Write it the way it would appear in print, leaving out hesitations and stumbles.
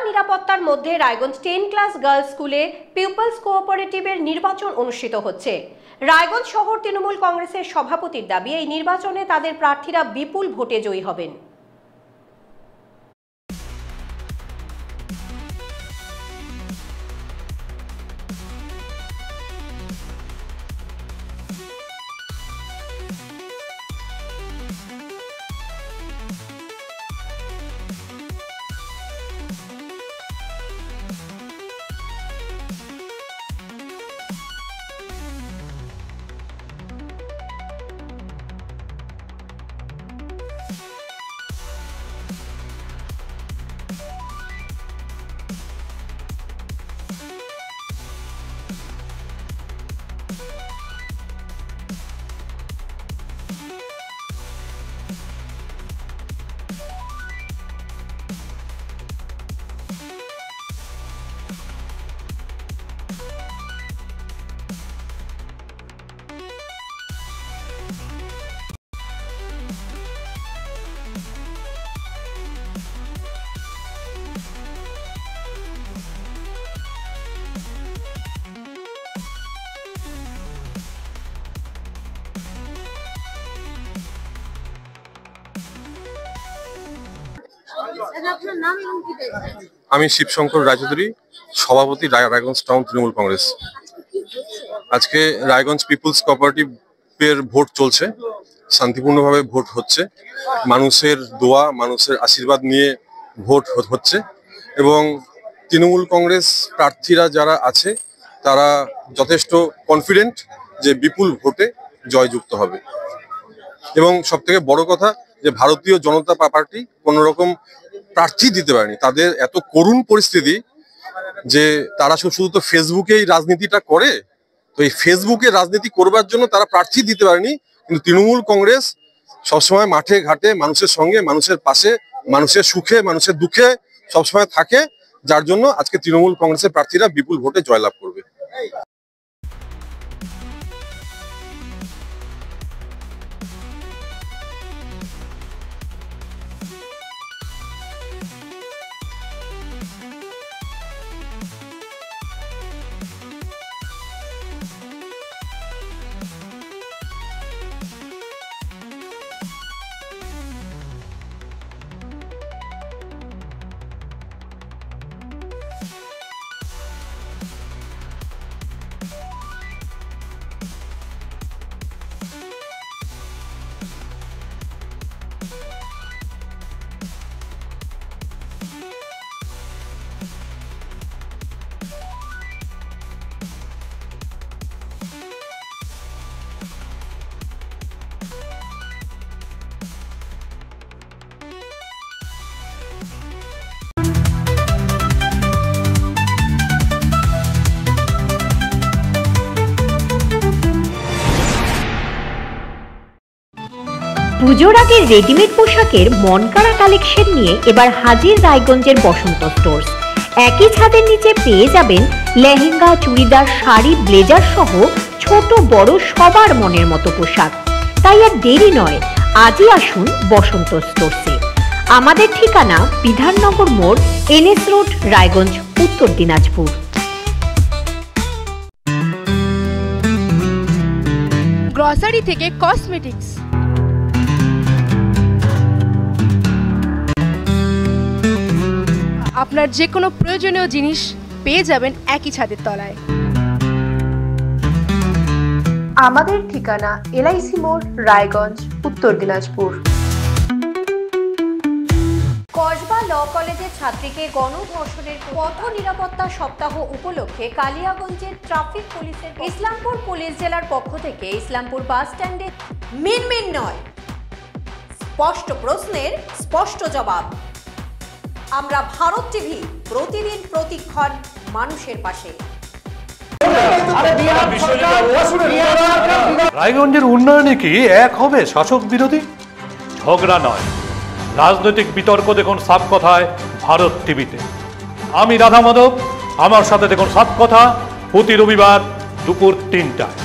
নিরাপত্তার মধ্যে Raiganj 10 class girls স্কুলে পিপলস কোঅপারেটিভের নির্বাচন অনুষ্ঠিত হচ্ছে। রায়গঞ্জ শহর তৃণমূল কংগ্রেসের সভাপতির দাবি, এই নির্বাচনে তাদের প্রার্থীরা বিপুল ভোটে জয়ী হবেন। আমি শিবশঙ্কর রায়চৌধুরী, সভাপতি রায়গঞ্জ টাউন তৃণমূল কংগ্রেস। আজকে রায়গঞ্জ পিপলস কোঅপারেটিভের ভোট চলছে, শান্তিপূর্ণভাবে ভোট হচ্ছে, মানুষের দোয়া মানুষের আশীর্বাদ নিয়ে ভোট হচ্ছে এবং তৃণমূল কংগ্রেস প্রার্থীরা যারা আছে তারা যথেষ্ট কনফিডেন্ট যে বিপুল ভোটে জয়যুক্ত হবে। এবং সবথেকে বড় কথা যে ভারতীয় জনতা পার্টি কোনো রকম প্রার্থী দিতে পারেনি। তাদের এত করুণ পরিস্থিতি যে তারা শুধু তো ফেসবুকেই রাজনীতিটা করে, তো এই ফেসবুকে রাজনীতি করবার জন্য তারা প্রার্থী দিতে পারেনি। কিন্তু তৃণমূল কংগ্রেস সবসময় মাঠে ঘাটে মানুষের সঙ্গে, মানুষের পাশে, মানুষের সুখে মানুষের দুঃখে সবসময় থাকে, যার জন্য আজকে তৃণমূল কংগ্রেসের প্রার্থীরা বিপুল ভোটে জয়লাভ করবে। পুজোর আগে রেডিমেড পোশাকের মনকাড়া কালেকশন নিয়ে এবার হাজির রায়গঞ্জের বসন্ত স্টোর্স। একই ছাদের নিচে পেয়ে যাবেন লেহেঙ্গা, চুড়িদার, শাড়ি, ব্লেজার সহ ছোট বড় সবার মনের মতো পোশাক। তাই আর দেরি নয়, আজই আসুন বসন্ত স্টোর্সে। আমাদের ঠিকানা বিধাননগর মোড়, NS রোড, রায়গঞ্জ, উত্তর দিনাজপুর। গ্রসারি থেকে কসমেটিক্স, আপনার যে কোনো প্রয়োজনীয় জিনিস পেয়ে যাবেন একই ছাদের তলায়। আমাদের ঠিকানা LIC মোড়, রায়গঞ্জ, উত্তর দিনাজপুর। কসবা ল কলেজের ছাত্রীকে গণধর্ষণের পথ নিরাপত্তা সপ্তাহ উপলক্ষে কালিয়াগঞ্জের ট্রাফিক পুলিশের ইসলামপুর পুলিশ জেলার পক্ষ থেকে ইসলামপুর বাস স্ট্যান্ডে মিনমিন নয়, স্পষ্ট প্রশ্নের স্পষ্ট জবাব। আমরা ভারত টিভি, প্রতিদিন প্রতিক্ষণ মানুষের পাশে। রায়গঞ্জের উন্নয়নে কি এক হবে শাসক বিরোধী? ঝগড়া নয়, রাজনৈতিক বিতর্ক দেখুন সাত কথায় ভারত টিভিতে। আমি রাধা মাধব, আমার সাথে দেখুন সাত কথা প্রতি রবিবার দুপুর ৩টায়।